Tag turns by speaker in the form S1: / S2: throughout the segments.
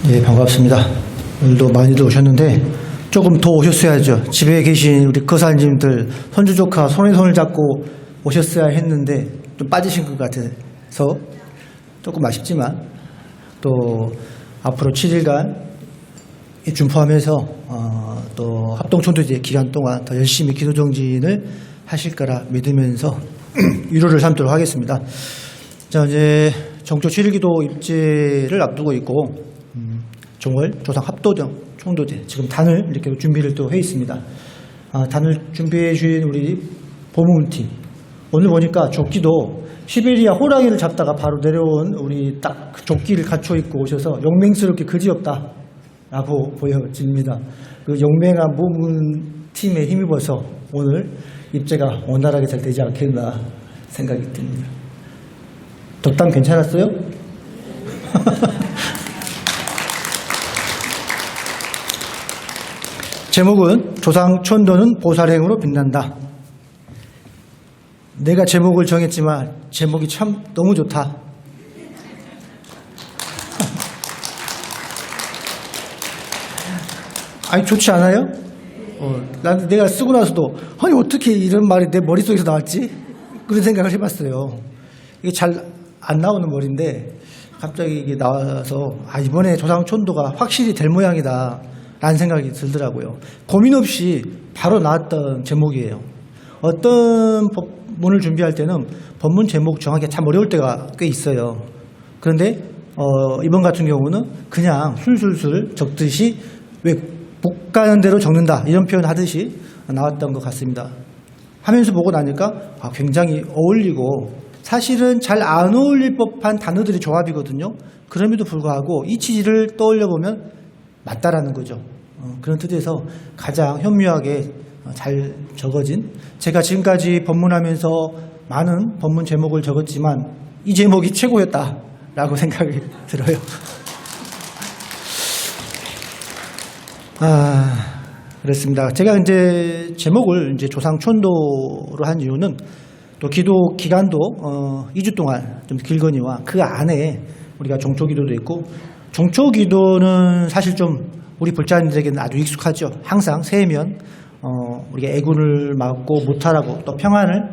S1: 네, 반갑습니다. 오늘도 많이들 오셨는데 조금 더 오셨어야죠. 집에 계신 우리 거사님들 손주 조카 손에 손을 잡고 오셨어야 했는데 좀 빠지신 것 같아서 조금 아쉽지만 또 앞으로 7일간 준포하면서 또 합동촌도제 기간 동안 더 열심히 기도 정진을 하실 거라 믿으면서 위로를 삼도록 하겠습니다. 자, 이제 정초 7일 기도 입제를 앞두고 있고 종월 조상 합도정 총도제 지금 단을 이렇게 준비를 또 해 있습니다. 단을 준비해 주신 우리 보문팀 오늘 보니까 조끼도 시베리아 호랑이를 잡다가 바로 내려온 우리 딱 그 조끼를 갖춰 입고 오셔서 용맹스럽게 그지없다 라고 보여집니다. 그 용맹한 보문팀에 힘입어서 오늘 입제가 원활하게 잘 되지 않겠나 생각이 듭니다. 덕담 괜찮았어요? 제목은 조상천도는 보살행으로 빛난다. 내가 제목을 정했지만 제목이 참 너무 좋다. 아니 좋지 않아요? 난 내가 쓰고 나서도 아니 어떻게 이런 말이 내 머릿속에서 나왔지? 그런 생각을 해봤어요. 이게 잘 안 나오는 말인데 갑자기 이게 나와서 이번에 조상천도가 확실히 될 모양이다 라는 생각이 들더라고요. 고민 없이 바로 나왔던 제목이에요. 어떤 법문을 준비할 때는 법문 제목 정하기가 참 어려울 때가 꽤 있어요. 그런데 이번 같은 경우는 그냥 술술술 적듯이 왜 복 가는 대로 적는다 이런 표현 하듯이 나왔던 것 같습니다. 하면서 보고 나니까 굉장히 어울리고 사실은 잘 안 어울릴 법한 단어들이 조합이거든요. 그럼에도 불구하고 이 취지를 떠올려 보면 맞다라는 거죠. 그런 뜻에서 가장 현명하게 잘 적어진, 제가 지금까지 법문하면서 많은 법문 제목을 적었지만 이 제목이 최고였다라고 생각이 들어요. 그렇습니다. 제가 이제 제목을 이제 조상천도로 한 이유는 또 기도 기간도 2주 동안 좀 길거니와 그 안에 우리가 종초기도도 있고, 종초기도는 사실 좀 우리 불자님들에게는 아주 익숙하죠. 항상 새해면 우리가 애군을 막고 무탈하고 또 평안을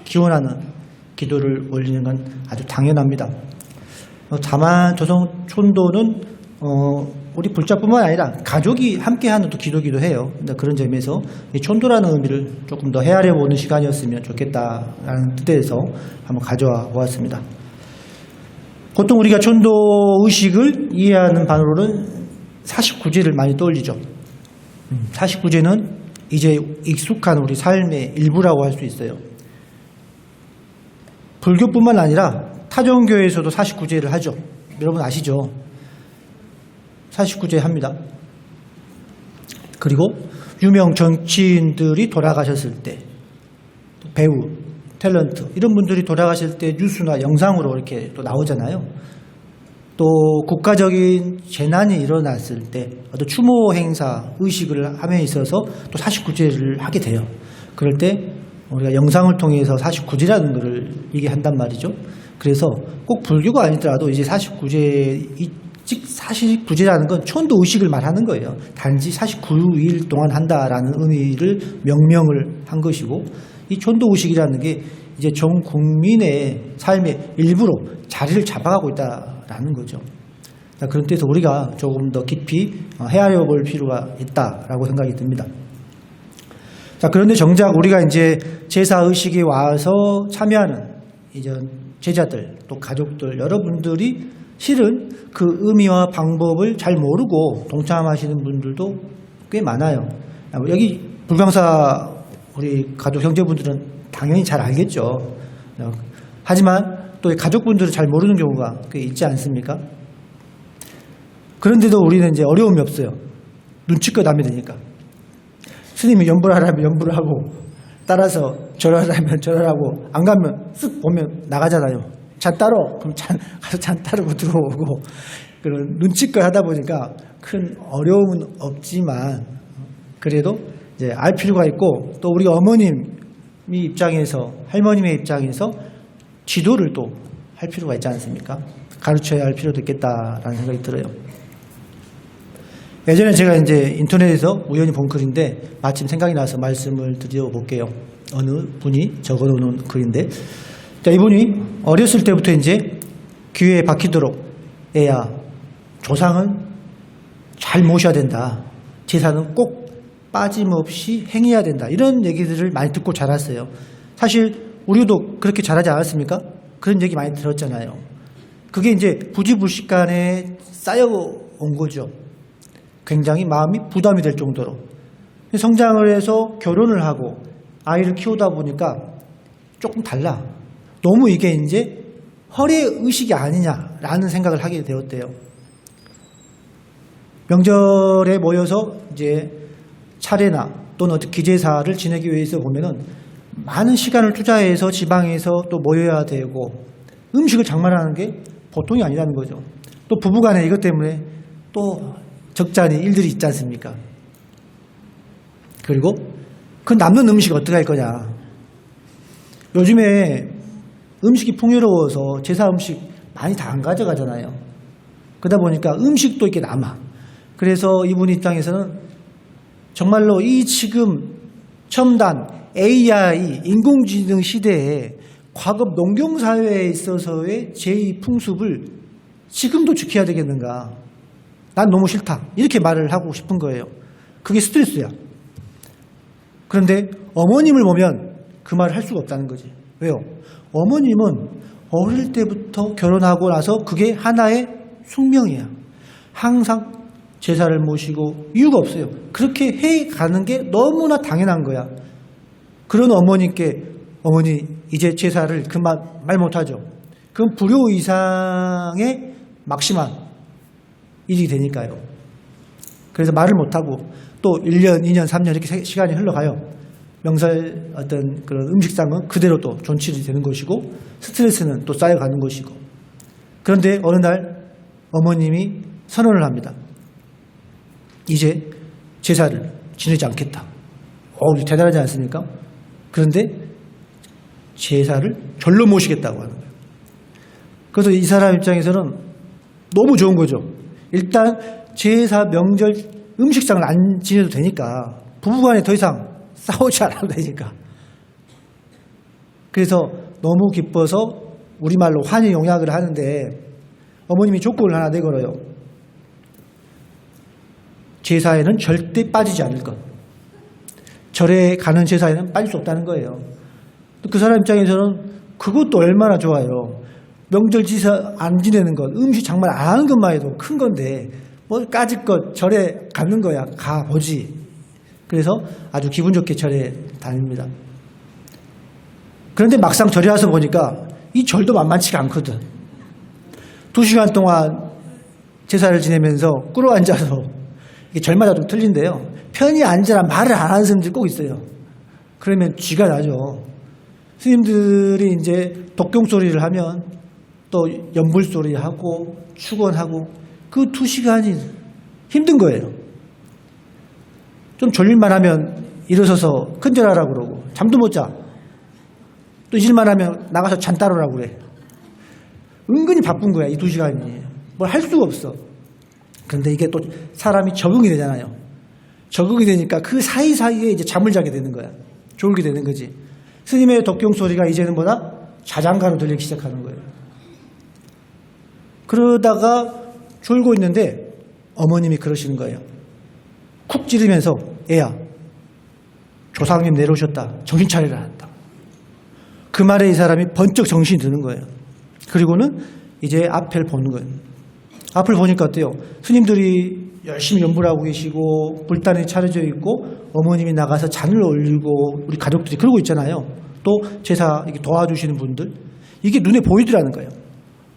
S1: 기원하는 기도를 올리는 건 아주 당연합니다. 다만 조상천도는 우리 불자뿐만 아니라 가족이 함께하는 또 기도기도 해요. 그런 점에서 이 천도라는 의미를 조금 더 헤아려 보는 시간이었으면 좋겠다라는 뜻에서 한번 가져와 보았습니다. 보통 우리가 천도 의식을 이해하는 바로는 49제를 많이 떠올리죠. 49제는 이제 익숙한 우리 삶의 일부라고 할 수 있어요. 불교뿐만 아니라 타종교에서도 49제를 하죠. 여러분 아시죠? 49제 합니다. 그리고 유명 정치인들이 돌아가셨을 때, 배우, 탤런트 이런 분들이 돌아가실 때 뉴스나 영상으로 이렇게 또 나오잖아요. 또 국가적인 재난이 일어났을 때 어떤 추모 행사 의식을 함에 있어서 또 49제를 하게 돼요. 그럴 때 우리가 영상을 통해서 49제라는 것을 얘기한단 말이죠. 그래서 꼭 불교가 아니더라도 이제 49제 즉 49제라는 건 천도 의식을 말하는 거예요. 단지 49일 동안 한다라는 의미를 명명을 한 것이고, 이 천도 의식이라는 게 이제 전 국민의 삶의 일부로 자리를 잡아가고 있다라는 거죠. 그런 뜻에서 우리가 조금 더 깊이 헤아려 볼 필요가 있다라고 생각이 듭니다. 자, 그런데 정작 우리가 이제 제사 의식에 와서 참여하는 이제 제자들 또 가족들 여러분들이 실은 그 의미와 방법을 잘 모르고 동참하시는 분들도 꽤 많아요. 여기 불광사 우리 가족 형제분들은 당연히 잘 알겠죠. 하지만 또 가족분들은 잘 모르는 경우가 꽤 있지 않습니까? 그런데도 우리는 이제 어려움이 없어요. 눈치껏 하면 되니까. 스님이 연불하라면 연불하고, 따라서 절하라면 절하라고, 안 가면 쓱 보면 나가잖아요. 잔 따로, 그럼 가서 잔 따르고 들어오고, 그런 눈치껏 하다 보니까 큰 어려움은 없지만, 그래도 이제 알 필요가 있고, 또 우리 어머님이 입장에서, 할머님의 입장에서 지도를 또 할 필요가 있지 않습니까? 가르쳐야 할 필요도 있겠다라는 생각이 들어요. 예전에 제가 이제 인터넷에서 우연히 본 글인데 마침 생각이 나서 말씀을 드려볼게요. 어느 분이 적어놓은 글인데, 자, 이분이 어렸을 때부터 이제 귀에 박히도록 애야, 조상은 잘 모셔야 된다. 제사는 꼭 빠짐없이 행해야 된다. 이런 얘기들을 많이 듣고 자랐어요. 사실 우리도 그렇게 자라지 않았습니까? 그런 얘기 많이 들었잖아요. 그게 이제 부지불식간에 쌓여온 거죠. 굉장히 마음이 부담이 될 정도로. 성장을 해서 결혼을 하고 아이를 키우다 보니까 조금 달라. 너무 이게 이제 허례의식이 아니냐라는 생각을 하게 되었대요. 명절에 모여서 이제 차례나 또는 어떤 기제사를 지내기 위해서 보면은 많은 시간을 투자해서 지방에서 또 모여야 되고 음식을 장만하는 게 보통이 아니라는 거죠. 또 부부간에 이것 때문에 또 적잖이 일들이 있지 않습니까? 그리고 그 남는 음식 어떻게 할 거냐. 요즘에 음식이 풍요로워서 제사 음식 많이 다 안 가져가잖아요. 그러다 보니까 음식도 이렇게 남아. 그래서 이분 입장에서는 정말로 이 지금 첨단 AI 인공지능 시대에 과거 농경사회에 있어서의 제2 풍습을 지금도 지켜야 되겠는가. 난 너무 싫다. 이렇게 말을 하고 싶은 거예요. 그게 스트레스야. 그런데 어머님을 보면 그 말을 할 수가 없다는 거지. 왜요? 어머님은 어릴 때부터 결혼하고 나서 그게 하나의 숙명이야. 항상 제사를 모시고 이유가 없어요. 그렇게 해가는 게 너무나 당연한 거야. 그런 어머니께 어머니 이제 제사를 그만 말 못하죠. 그건 불효 이상의 막심한 일이 되니까요. 그래서 말을 못하고 또 1년, 2년, 3년 이렇게 시간이 흘러가요. 명절 어떤 그런 음식상은 그대로 또 존치이 되는 것이고 스트레스는 또 쌓여가는 것이고. 그런데 어느 날 어머님이 선언을 합니다. 이제 제사를 지내지 않겠다. 대단하지 않습니까? 그런데 제사를 절로 모시겠다고 하는 거예요. 그래서 이 사람 입장에서는 너무 좋은 거죠. 일단 제사 명절 음식상을 안 지내도 되니까 부부간에 더 이상 싸우지 않아도 되니까. 그래서 너무 기뻐서 우리말로 환희용약을 하는데 어머님이 조건을 하나 내걸어요. 제사에는 절대 빠지지 않을 것. 절에 가는 제사에는 빠질 수 없다는 거예요. 그 사람 입장에서는 그것도 얼마나 좋아요. 명절 제사 안 지내는 것, 음식 장만 안 하는 것만 해도 큰 건데 뭐 까짓것 절에 가는 거야. 가보지. 그래서 아주 기분 좋게 절에 다닙니다. 그런데 막상 절에 와서 보니까 이 절도 만만치가 않거든. 2시간 동안 제사를 지내면서 꿇어 앉아서 이게 절마다 좀 틀린데요. 편히 앉으라 말을 안 하는 스님들이 꼭 있어요. 그러면 쥐가 나죠. 스님들이 이제 독경 소리를 하면 또 연불 소리 하고 축원하고 그 2시간이 힘든 거예요. 좀 졸릴만 하면 일어서서 큰절하라고 그러고 잠도 못 자. 또 잊을만 하면 나가서 잔 따르라고 그래. 은근히 바쁜 거야, 이 2시간이. 뭘 할 수가 없어. 그런데 이게 또 사람이 적응이 되잖아요. 적응이 되니까 그 사이사이에 이제 잠을 자게 되는 거야. 졸게 되는 거지. 스님의 독경 소리가 이제는 뭐다? 자장가로 들리기 시작하는 거예요. 그러다가 졸고 있는데 어머님이 그러시는 거예요. 쿡 찌르면서 애야, 조상님 내려오셨다. 정신 차리라 한다. 그 말에 이 사람이 번쩍 정신이 드는 거예요. 그리고는 이제 앞을 보는 거예요. 앞을 보니까 어때요? 스님들이 열심히 연불하고 계시고 불단이 차려져 있고 어머님이 나가서 잔을 올리고 우리 가족들이 그러고 있잖아요. 또 제사 이렇게 도와주시는 분들. 이게 눈에 보이더라는 거예요.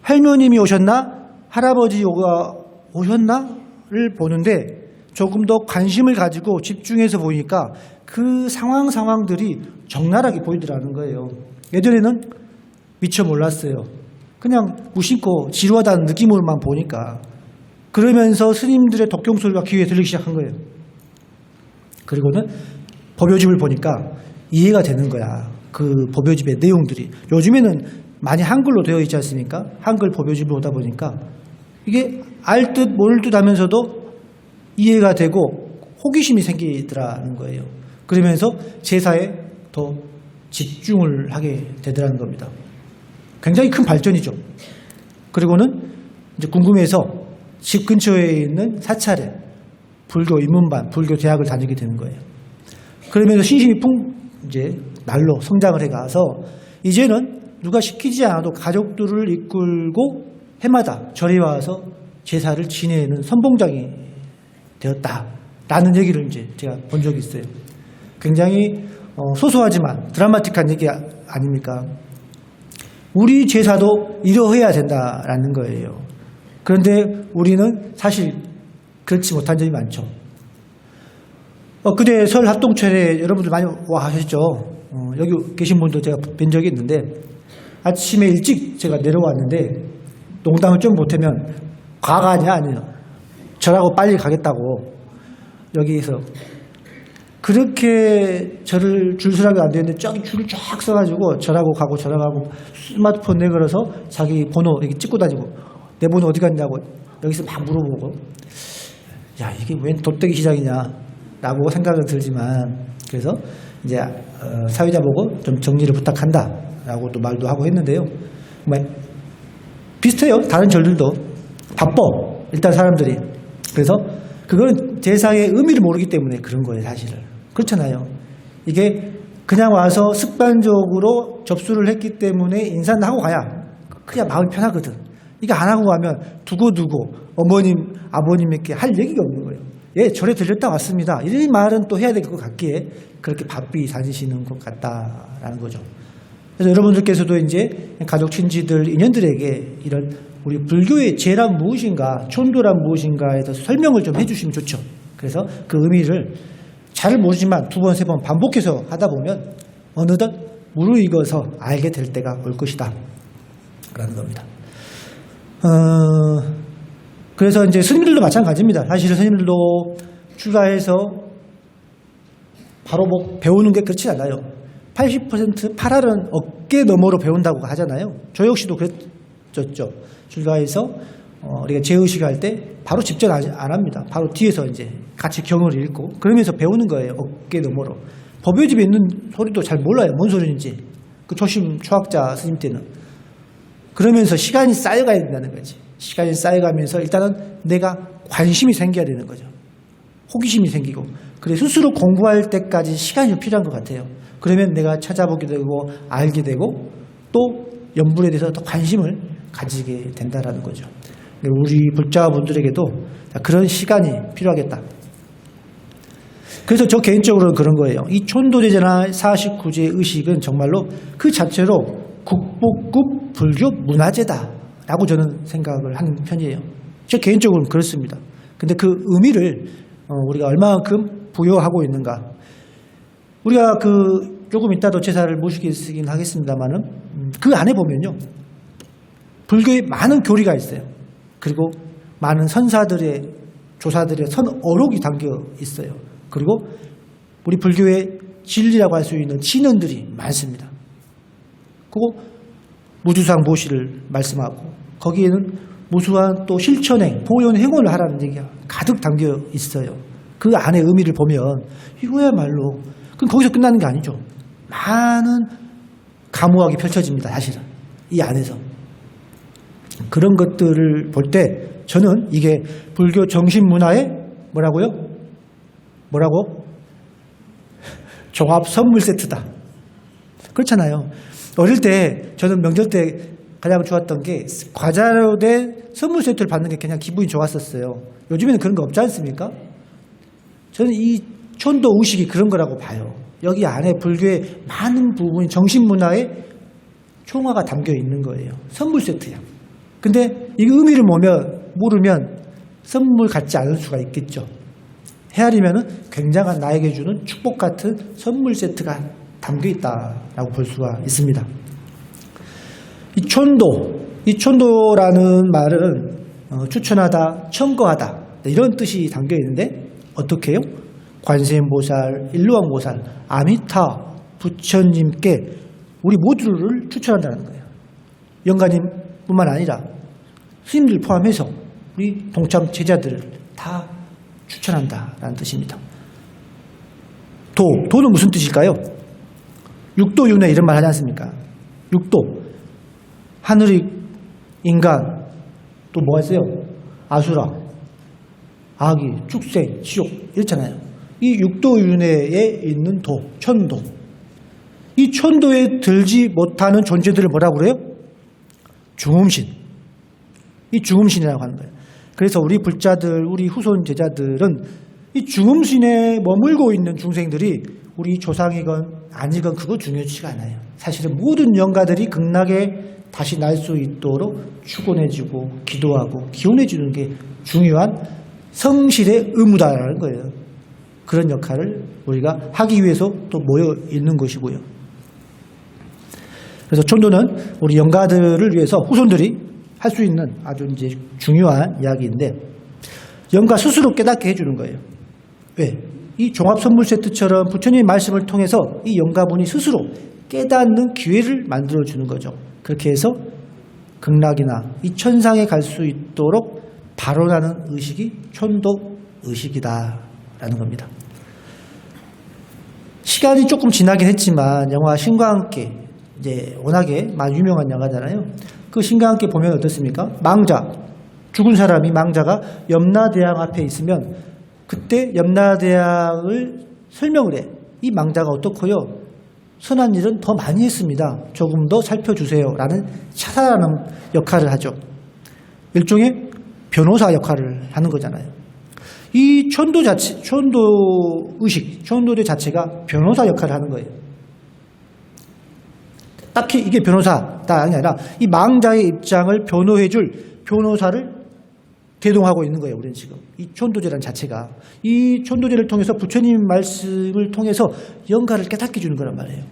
S1: 할머님이 오셨나? 할아버지가 오셨나?를 보는데 조금 더 관심을 가지고 집중해서 보니까 그 상황들이 적나라하게 보이더라는 거예요. 예전에는 미처 몰랐어요. 그냥 무심코 지루하다는 느낌으로만 보니까. 그러면서 스님들의 독경 소리가 귀에 들리기 시작한 거예요. 그리고는 법요집을 보니까 이해가 되는 거야. 그 법요집의 내용들이. 요즘에는 많이 한글로 되어 있지 않습니까? 한글 법요집을 오다 보니까 이게 알 듯 모를 듯 하면서도 이해가 되고 호기심이 생기더라는 거예요. 그러면서 제사에 더 집중을 하게 되더라는 겁니다. 굉장히 큰 발전이죠. 그리고는 이제 궁금해서 집 근처에 있는 사찰에 불교 입문반, 불교 대학을 다니게 되는 거예요. 그러면서 신심이 이제 날로 성장을 해가서 이제는 누가 시키지 않아도 가족들을 이끌고 해마다 절에 와서 제사를 지내는 선봉장이 되었다라는 얘기를 이제 제가 본 적이 있어요. 굉장히 소소하지만 드라마틱한 얘기 아닙니까? 우리 제사도 이러해야 된다라는 거예요. 그런데 우리는 사실 그렇지 못한 점이 많죠. 그때 설 합동철에 여러분들 많이 와 하셨죠. 여기 계신 분도 제가 뵌 적이 있는데 아침에 일찍 제가 내려왔는데 농담을 좀 못하면 과가냐 아니요. 절하고 빨리 가겠다고 여기에서 그렇게 절을 줄서라고 안 되는데 저기 줄을 쫙 서가지고 절하고 가고 스마트폰 내걸어서 자기 번호 이렇게 찍고 다니고 내 번호 어디 갔냐고 여기서 막 물어보고 야 이게 웬 돗대기 시장이냐 라고 생각은 들지만 그래서 이제 사회자 보고 좀 정리를 부탁한다 라고 또 말도 하고 했는데요. 비슷해요. 다른 절들도 바빠 일단 사람들이. 그래서 그건 제사의 의미를 모르기 때문에 그런 거예요. 사실은 그렇잖아요. 이게 그냥 와서 습관적으로 접수를 했기 때문에 인사는 하고 가야 그냥 마음이 편하거든. 이거 안 하고 가면 두고두고 어머님 아버님에게 할 얘기가 없는 거예요. 예, 절에 들렸다 왔습니다. 이런 말은 또 해야 될 것 같기에 그렇게 바삐 다니시는 것 같다라는 거죠. 그래서 여러분들께서도 이제 가족 친지들 인연들에게 이런 우리 불교의 제란 무엇인가, 촌도란 무엇인가에 대해서 설명을 좀 해주시면 좋죠. 그래서 그 의미를 잘 모르지만 두 번, 세 번 반복해서 하다 보면 어느덧 무르익어서 알게 될 때가 올 것이다. 라는 겁니다. 그래서 이제 스님들도 마찬가지입니다. 사실은 스님들도 출가해서 바로 뭐 배우는 게 그렇지 않아요. 80% 8알은 어깨 너머로 배운다고 하잖아요. 저 역시도 그랬죠. 출가해서 우리가 제의식 할 때 바로 집전 안 합니다. 바로 뒤에서 이제 같이 경을 읽고 그러면서 배우는 거예요. 어깨 너머로. 법요집에 있는 소리도 잘 몰라요. 뭔 소리인지. 그 초심 초학자 스님 때는. 그러면서 시간이 쌓여가야 된다는 거지. 시간이 쌓여가면서 일단은 내가 관심이 생겨야 되는 거죠. 호기심이 생기고. 그래 스스로 공부할 때까지 시간이 좀 필요한 것 같아요. 그러면 내가 찾아보게 되고 알게 되고 또 연불에 대해서 더 관심을 가지게 된다는 거죠. 우리 불자분들에게도 그런 시간이 필요하겠다. 그래서 저 개인적으로는 그런 거예요. 이 촌도제제나 49제 의식은 정말로 그 자체로 국보급 불교 문화재다라고 저는 생각을 하는 편이에요. 저 개인적으로는 그렇습니다. 근데 그 의미를 우리가 얼마만큼 부여하고 있는가. 우리가 조금 이따도 제사를 모시긴 하겠습니다만은 그 안에 보면요. 불교에 많은 교리가 있어요. 그리고 많은 선사들의 조사들의 선어록이 담겨 있어요. 그리고 우리 불교의 진리라고 할 수 있는 진언들이 많습니다. 그리고 무주상 모시를 말씀하고 거기에는 무수한 또 실천행, 보현 행원을 하라는 얘기가 가득 담겨 있어요. 그 안에 의미를 보면 이거야말로 그럼 거기서 끝나는 게 아니죠. 많은 감호하게 펼쳐집니다. 사실은 이 안에서. 그런 것들을 볼 때 저는 이게 불교 정신문화의 뭐라고? 종합 선물 세트다. 그렇잖아요. 어릴 때 저는 명절 때 가장 좋았던 게 과자로 된 선물 세트를 받는 게 그냥 기분이 좋았었어요. 요즘에는 그런 거 없지 않습니까? 저는 이 촌도 의식이 그런 거라고 봐요. 여기 안에 불교의 많은 부분이 정신문화의 총화가 담겨 있는 거예요. 선물 세트야. 근데 이 의미를 모르면 선물 같지 않을 수가 있겠죠. 헤아리면은 굉장한 나에게 주는 축복 같은 선물 세트가 담겨 있다라고 볼 수가 있습니다. 이 촌도라는 말은 추천하다, 청거하다 이런 뜻이 담겨 있는데 어떻게 해요? 관세음보살, 일루왕보살, 아미타 부처님께 우리 모두를 추천한다는 거예요. 영가님뿐만 아니라 스님들 포함해서 우리 동참 제자들을 다 추천한다라는 뜻입니다. 도는 무슨 뜻일까요? 육도윤회 이런 말 하지 않습니까? 육도, 하늘이 인간, 또 뭐가 있어요? 아수라, 아기, 축생, 지옥 이렇잖아요. 이 육도윤회에 있는 도, 천도. 이 천도에 들지 못하는 존재들을 뭐라고 그래요? 중음신. 이 중음신이라고 하는 거예요. 그래서 우리 불자들, 우리 후손 제자들은 이 중음신에 머물고 있는 중생들이 우리 조상이건 아니건 그거 중요치가 않아요. 사실은 모든 영가들이 극락에 다시 날 수 있도록 축원해주고 기도하고 기원해주는 게 중요한 성실의 의무다라는 거예요. 그런 역할을 우리가 하기 위해서 또 모여 있는 것이고요. 그래서 천도는 우리 영가들을 위해서 후손들이 할 수 있는 아주 이제 중요한 이야기인데, 영가 스스로 깨닫게 해주는 거예요. 왜? 이 종합 선물 세트처럼 부처님 말씀을 통해서 이 영가분이 스스로 깨닫는 기회를 만들어 주는 거죠. 그렇게 해서 극락이나 이 천상에 갈 수 있도록 발원하는 의식이 천도 의식이다라는 겁니다. 시간이 조금 지나긴 했지만 영화 신과 함께 이제 워낙에 많이 유명한 영화잖아요. 그 신과 함께 보면 어떻습니까? 망자, 죽은 사람이 망자가 염라대왕 앞에 있으면 그때 염라대왕을 설명을 해. 이 망자가 어떻고요? 선한 일은 더 많이 했습니다. 조금 더 살펴주세요. 라는 차사하는 역할을 하죠. 일종의 변호사 역할을 하는 거잖아요. 이 천도 자체, 천도 의식, 천도제 자체가 변호사 역할을 하는 거예요. 딱히 이게 변호사가 아니라 이 망자의 입장을 변호해줄 변호사를 대동하고 있는 거예요. 우리는 지금 이 천도제라는 자체가 이 천도제를 통해서 부처님 말씀을 통해서 영가를 깨닫게 주는 거란 말이에요.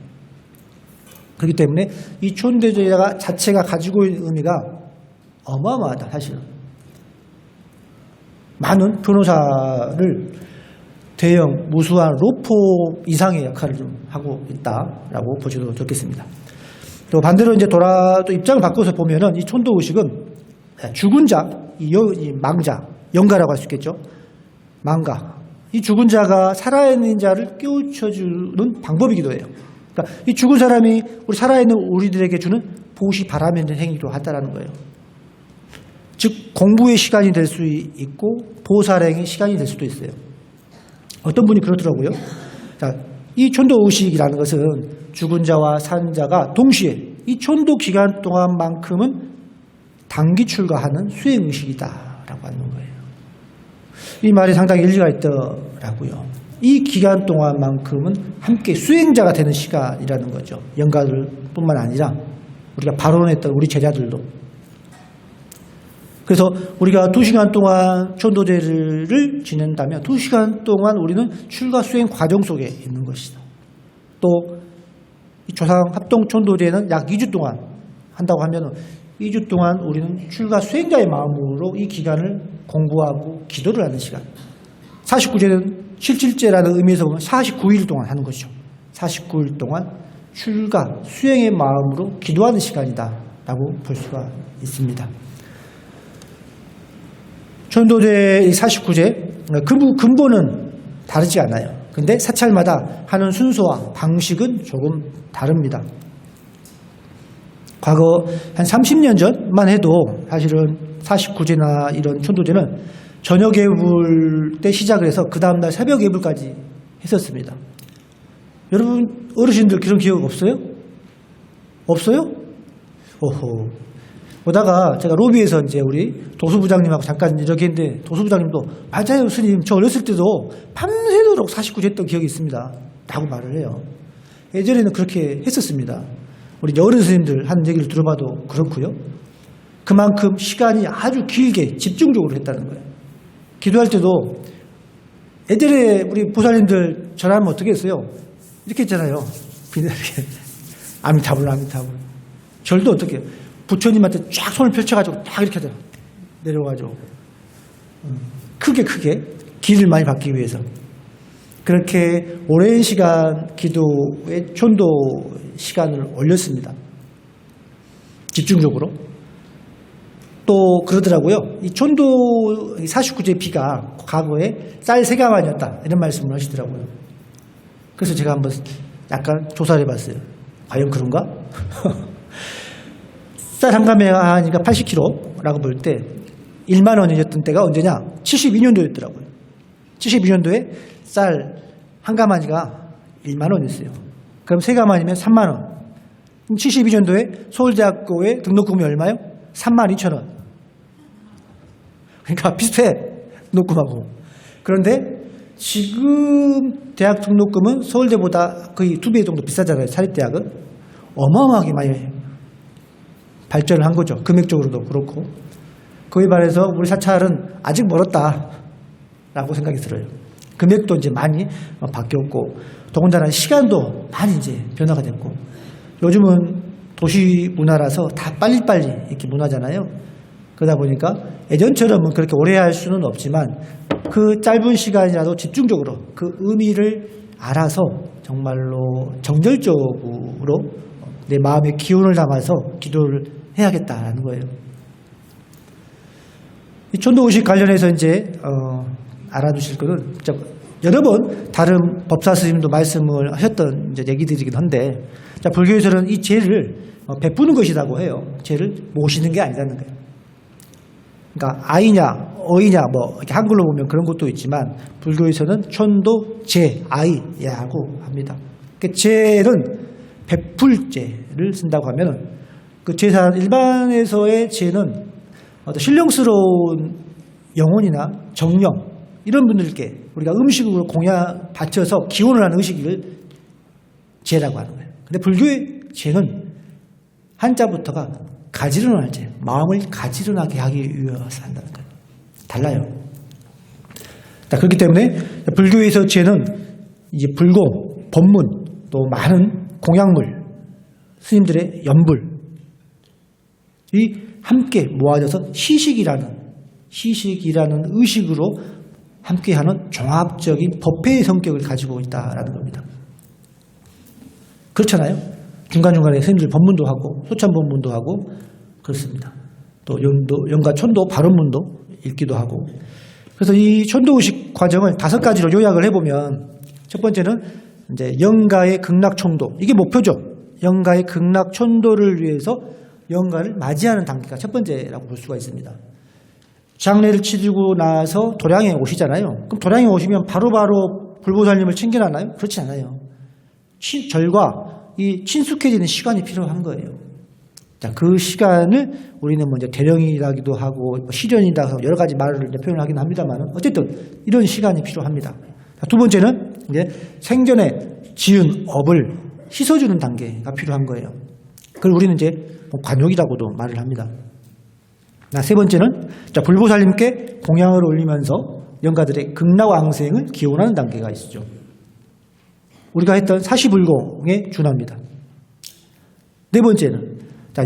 S1: 그렇기 때문에 이 천도제가 자체가 가지고 있는 의미가 어마어마하다. 사실은 많은 변호사를 대형 무수한 로펌 이상의 역할을 좀 하고 있다라고 보셔도 좋겠습니다. 또 반대로 이제 또 입장을 바꿔서 보면은 이 천도 의식은 죽은 자, 이 망자, 영가라고 할 수 있겠죠. 망가. 이 죽은 자가 살아있는 자를 깨우쳐주는 방법이기도 해요. 그러니까 이 죽은 사람이 우리 살아있는 우리들에게 주는 보시 바라는 행위도 한다라는 거예요. 즉 공부의 시간이 될 수 있고 보살행의 시간이 될 수도 있어요. 어떤 분이 그러더라고요. 자, 이 천도 의식이라는 것은 죽은 자와 산 자가 동시에 이 천도 기간 동안만큼은 단기 출가하는 수행 의식이다라고 하는 거예요. 이 말이 상당히 일리가 있더라고요. 이 기간 동안만큼은 함께 수행자가 되는 시간이라는 거죠. 영가들뿐만 아니라 우리가 발언했던 우리 제자들도. 그래서 우리가 2시간 동안 천도제를 지낸다면 2시간 동안 우리는 출가 수행 과정 속에 있는 것이다. 또 이 조상 합동 천도제는 약 2주 동안 한다고 하면 2주 동안 우리는 출가 수행자의 마음으로 이 기간을 공부하고 기도를 하는 시간. 49제는 실질제라는 의미에서 보면 49일 동안 하는 것이죠. 49일 동안 출가 수행의 마음으로 기도하는 시간이다 라고 볼 수가 있습니다. 천도제 49제 근본은 다르지 않아요. 근데 사찰마다 하는 순서와 방식은 조금 다릅니다. 과거 한 30년 전만 해도 사실은 49제나 이런 천도제는 저녁 예불 때 시작을 해서 그 다음날 새벽 예불까지 했었습니다. 여러분 어르신들 그런 기억 없어요? 없어요? 오호. 보다가 제가 로비에서 이제 우리 도수부장님하고 잠깐 이렇게 했는데 도수부장님도 맞아요 스님 저 어렸을 때도 밤새도록 49제 했던 기억이 있습니다 라고 말을 해요. 예전에는 그렇게 했었습니다. 우리 어른 스님들 하는 얘기를 들어봐도 그렇고요. 그만큼 시간이 아주 길게 집중적으로 했다는 거예요. 기도할 때도 예전에 우리 보살님들 전화하면 어떻게 했어요? 이렇게 했잖아요. 이렇게 아미타불 아미타불. 절도 어떻게 해요? 부처님한테 쫙 손을 펼쳐가지고 딱 이렇게 하잖아. 내려가지고 크게 길을 많이 받기 위해서 그렇게 오랜 시간 기도의 천도 시간을 올렸습니다. 집중적으로. 또 그러더라고요. 이 전도 49제 비가 과거에 쌀 3가마니였다 이런 말씀을 하시더라고요. 그래서 제가 한번 약간 조사를 해봤어요. 과연 그런가? 쌀 1가마니가 하니까 80kg라고 볼 때 1만 원이었던 때가 언제냐? 72년도였더라고요. 72년도에 쌀 1가마니가 1만 원이었어요. 그럼 3가마니면 3만 원. 72년도에 서울대학교의 등록금이 얼마요? 32,000원. 그러니까 비슷해. 등록금하고. 그런데 지금 대학 등록금은 서울대보다 거의 2배 정도 비싸잖아요. 사립대학은. 어마어마하게 많이 발전을 한 거죠. 금액적으로도 그렇고. 그에 반해서 우리 사찰은 아직 멀었다라고 생각이 들어요. 금액도 이제 많이 바뀌었고, 더군다나 시간도 많이 이제 변화가 됐고, 요즘은 도시 문화라서 다 빨리빨리 이렇게 문화잖아요. 그러다 보니까 예전처럼은 그렇게 오래 할 수는 없지만 그 짧은 시간이라도 집중적으로 그 의미를 알아서 정말로 정열적으로 내 마음의 기운을 담아서 기도를 해야겠다라는 거예요. 이 전도의식 관련해서 이제 알아두실 거는 여러 번 다른 법사 스님도 말씀을 하셨던 이제 얘기들이긴 한데, 자, 불교에서는 이 죄를 베푸는 것이라고 해요. 죄를 모시는 게 아니라는 거예요. 그러니까 아이냐 어이냐 뭐 이렇게 한글로 보면 그런 것도 있지만 불교에서는 천도 제 아이야고 합니다. 그러니까 죄는 베풀 죄를 쓴다고 하면은 그 제사 일반에서의 죄는 어떤 신령스러운 영혼이나 정령 이런 분들께 우리가 음식으로 바쳐서 기원을 하는 의식을 죄라고 하는 거예요. 근데 불교의 죄는 한자부터가 가지런할 죄, 마음을 가지런하게 하기 위해서 한다는 거예요. 달라요. 자, 그렇기 때문에 불교에서 죄는 이제 불공, 법문, 또 많은 공약물, 스님들의 연불이 함께 모아져서 시식이라는 의식으로 함께하는 종합적인 법회의 성격을 가지고 있다라는 겁니다. 그렇잖아요. 중간중간에 스님들 법문도 하고 소찬 법문도 하고 그렇습니다. 또 연가 천도 발언문도 읽기도 하고. 그래서 이 천도의식 과정을 5가지로 요약을 해보면, 첫 번째는 이제 영가의 극락천도, 이게 목표죠. 영가의 극락천도를 위해서 영가를 맞이하는 단계가 첫 번째라고 볼 수가 있습니다. 장례를 치르고 나서 도량에 오시잖아요. 그럼 도량에 오시면 바로바로 불보살님을 챙겨나나요? 그렇지 않아요. 절과 이 친숙해지는 시간이 필요한 거예요. 자, 그 시간을 우리는 먼저 대령이라기도 하고 시련이다 하고 여러 가지 말을 표현을 하긴 합니다만, 어쨌든 이런 시간이 필요합니다. 자, 두 번째는 이제 생전에 지은 업을 씻어주는 단계가 필요한 거예요. 그걸 우리는 이제 관욕이라고도 말을 합니다. 세 번째는 자, 불보살님께 공양을 올리면서 영가들의 극락왕생을 기원하는 단계가 있죠. 우리가 했던 사시불공에 준합니다. 네 번째는 자,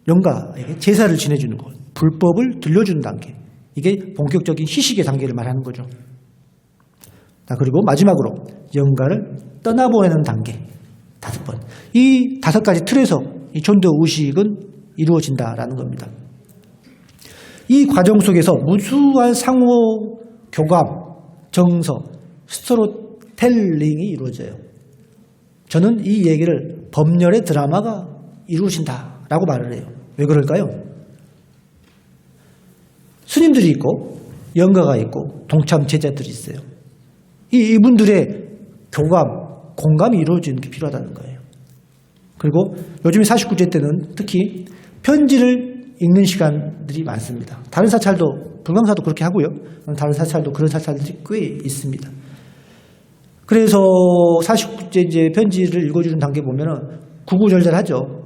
S1: 영가에게 제사를 지내주는 것, 불법을 들려주는 단계. 이게 본격적인 희식의 단계를 말하는 거죠. 자, 그리고 마지막으로 영가를 떠나보내는 단계. 5번. 이 5가지 틀에서 이 전도 의식은 이루어진다라는 겁니다. 이 과정 속에서 무수한 상호 교감, 정서, 스토리텔링이 이루어져요. 저는 이 얘기를 법렬의 드라마가 이루어진다라고 말을 해요. 왜 그럴까요? 스님들이 있고 영가가 있고 동참 제자들이 있어요. 이분들의 교감, 공감이 이루어지는 게 필요하다는 거예요. 그리고 요즘에 49제 때는 특히 편지를 읽는 시간들이 많습니다. 다른 사찰도, 불광사도 그렇게 하고요. 다른 사찰도 그런 사찰들이 꽤 있습니다. 그래서 49제 이제 편지를 읽어주는 단계 보면은 구구절절하죠.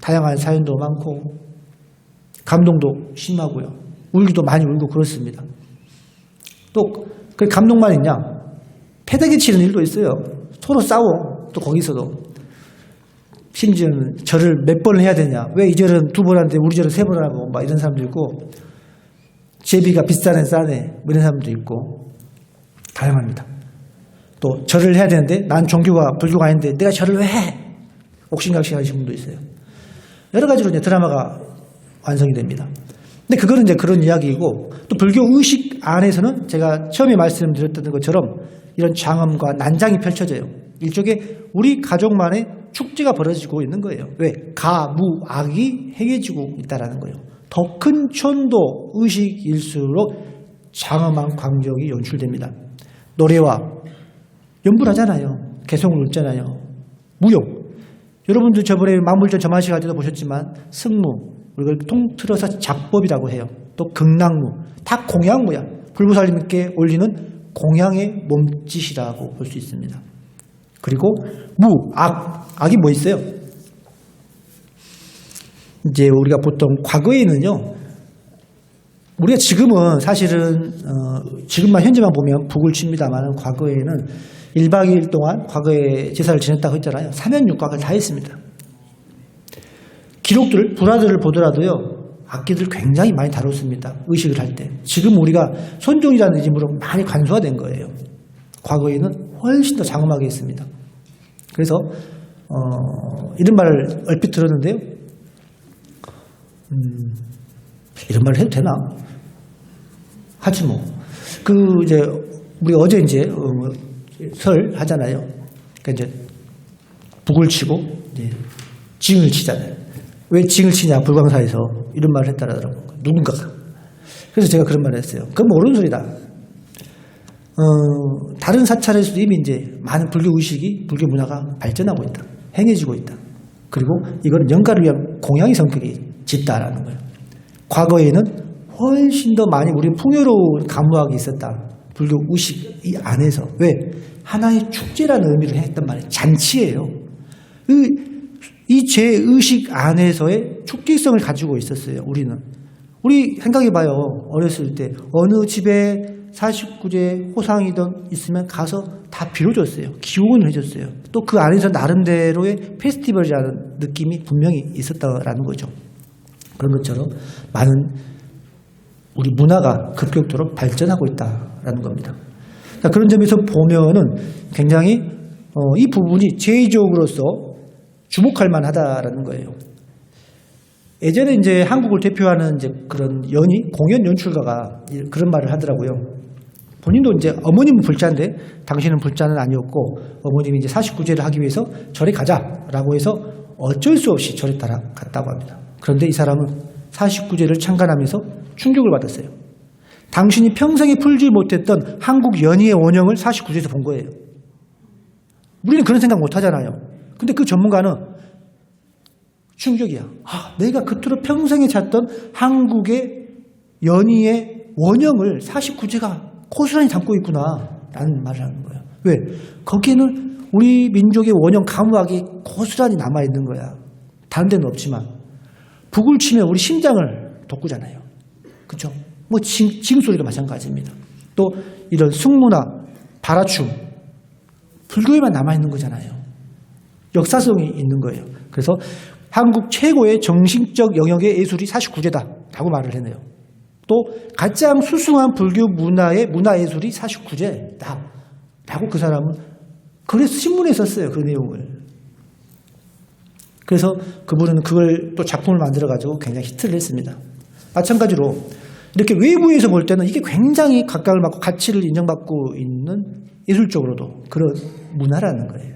S1: 다양한 사연도 많고 감동도 심하고요. 울기도 많이 울고 그렇습니다. 또 그 감동만 있냐? 패대기 치는 일도 있어요. 서로 싸워. 또 거기서도 심지어는 절을 몇 번을 해야 되냐? 왜 이 절은 2번 하는데 우리 절은 3번 하고 막 이런 사람도 있고, 제비가 비싸네 싸네 뭐 이런 사람도 있고 다양합니다. 또 절을 해야 되는데 난 종교가 불교가 아닌데 내가 절을 왜 해? 옥신각신 하시는 분도 있어요. 여러 가지로 이제 드라마가 완성이 됩니다. 근데 그거는 이제 그런 이야기이고, 또 불교 의식 안에서는 제가 처음에 말씀드렸던 것처럼 이런 장엄과 난장이 펼쳐져요. 일종의 우리 가족만의 축제가 벌어지고 있는 거예요. 왜? 가, 무, 악이 행해지고 있다는 거예요. 더 큰 천도 의식일수록 장엄한 광경이 연출됩니다. 노래와 연불하잖아요. 개성을 읽잖아요. 무용. 여러분들 저번에 만물전 점화식 할 때도 보셨지만 승무, 이걸 통틀어서 작법이라고 해요. 또 극락무, 다 공양무야. 불보살님께 올리는 공양의 몸짓이라고 볼 수 있습니다. 그리고 무, 악이 뭐 있어요? 이제 우리가 보통 과거에는요, 우리가 지금은 사실은 지금만 현재만 보면 북을 칩니다만 과거에는 1박 2일 동안 과거에 제사를 지냈다고 했잖아요. 사면육각을 다 했습니다. 기록들, 불화들을 보더라도요, 악기들 굉장히 많이 다뤘습니다. 의식을 할 때. 지금 우리가 손종이라는 이름으로 많이 간소화된 거예요. 과거에는 훨씬 더 장엄하게 했습니다. 그래서 이런 말을 얼핏 들었는데요. 이런 말을 해도 되나? 하지 뭐. 이제 우리 어제 이제 설 하잖아요. 그러니까 이제 북을 치고 이제 징을 치잖아요. 왜 징을 치냐? 불광사에서 이런 말을 했다라더라고요. 누군가가. 그래서 제가 그런 말을 했어요. 그건 옳은 소리다. 다른 사찰에서도 이미 이제 많은 불교 의식이, 불교 문화가 발전하고 있다. 행해지고 있다. 그리고 이거는 영가를 위한 공양의 성격이 짙다라는 거예요. 과거에는 훨씬 더 많이 우리 풍요로운 가무학이 있었다. 불교 의식 이 안에서. 왜? 하나의 축제라는 의미를 했단 말이에요. 잔치예요. 이 제의식 안에서의 축제성을 가지고 있었어요. 우리 생각해봐요. 어렸을 때 어느 집에 49제 호상이든 있으면 가서 다 빌어줬어요. 기원을 해줬어요. 또 그 안에서 나름대로의 페스티벌이라는 느낌이 분명히 있었다라는 거죠. 그런 것처럼 많은 우리 문화가 급격도로 발전하고 있다라는 겁니다. 그런 점에서 보면은 굉장히 이 부분이 제의적으로서 주목할 만하다라는 거예요. 예전에 이제 한국을 대표하는 이제 그런 공연 연출가가 그런 말을 하더라고요. 본인도 이제 어머님은 불자인데 당신은 불자는 아니었고 어머님이 이제 49제를 하기 위해서 절에 가자라고 해서 어쩔 수 없이 절에 따라갔다고 합니다. 그런데 이 사람은 49제를 참관하면서 충격을 받았어요. 당신이 평생에 풀지 못했던 한국 연희의 원형을 49제에서 본 거예요. 우리는 그런 생각 못 하잖아요. 근데 그 전문가는 충격이야. 내가 그토록 평생에 찾던 한국의 연희의 원형을 49제가 고스란히 담고 있구나 라는 말을 하는 거예요. 왜? 거기에는 우리 민족의 원형 가무학이 고스란히 남아있는 거야. 다른 데는 없지만 북을 치면 우리 심장을 돋구잖아요. 그렇죠? 뭐 징소리도 마찬가지입니다. 또 이런 승무나 발화춤 불교에만 남아있는 거잖아요. 역사성이 있는 거예요. 그래서 한국 최고의 정신적 영역의 예술이 49제다라고 말을 해내요. 또 가장 수승한 불교 문화의 문화예술이 49제다라고 그 사람은 그래서 신문에 썼어요. 그 내용을. 그래서 그분은 그걸 또 작품을 만들어가지고 굉장히 히트를 했습니다. 마찬가지로 이렇게 외부에서 볼 때는 이게 굉장히 각광을 받고 가치를 인정받고 있는 예술적으로도 그런 문화라는 거예요.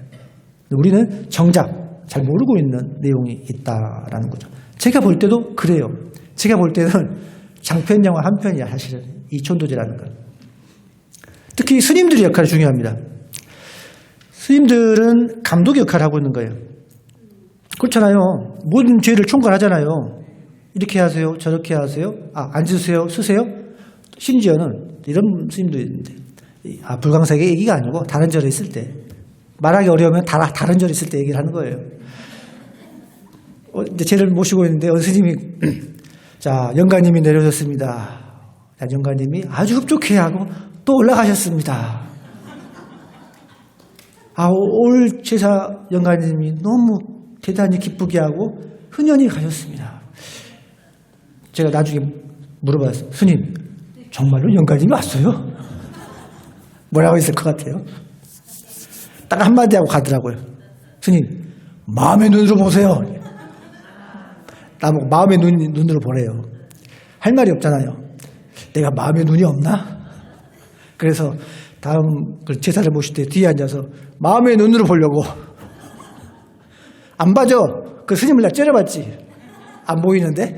S1: 우리는 정작 잘 모르고 있는 내용이 있다라는 거죠. 제가 볼 때도 그래요. 제가 볼 때는 장편 영화 한 편이야, 사실은. 이 천도제라는 건. 특히 스님들의 역할이 중요합니다. 스님들은 감독 역할을 하고 있는 거예요. 그렇잖아요. 모든 죄를 총괄하잖아요. 이렇게 하세요, 저렇게 하세요, 앉으세요, 쓰세요. 심지어는 이런 스님도 있는데, 불광사의 얘기가 아니고 다른 절에 있을 때, 말하기 어려우면 다른 절에 있을 때 얘기를 하는 거예요. 이제 쟤를 모시고 있는데 어느 스님이 자, 영가님이 내려오셨습니다. 자, 영가님이 아주 흡족해 하고 또 올라가셨습니다. 올 제사 영가님이 너무 대단히 기쁘게 하고 흔연히 가셨습니다. 제가 나중에 물어봤어요. 스님, 정말로 영가님이 왔어요? 뭐라고 했을 것 같아요? 딱 한마디 하고 가더라고요. 스님, 마음의 눈으로 보세요. 나보고 마음의 눈으로 보래요. 할 말이 없잖아요. 내가 마음의 눈이 없나? 그래서 다음 그 제사를 모실 때 뒤에 앉아서 마음의 눈으로 보려고. 안 봐줘. 그 스님을 나 째려봤지. 안 보이는데?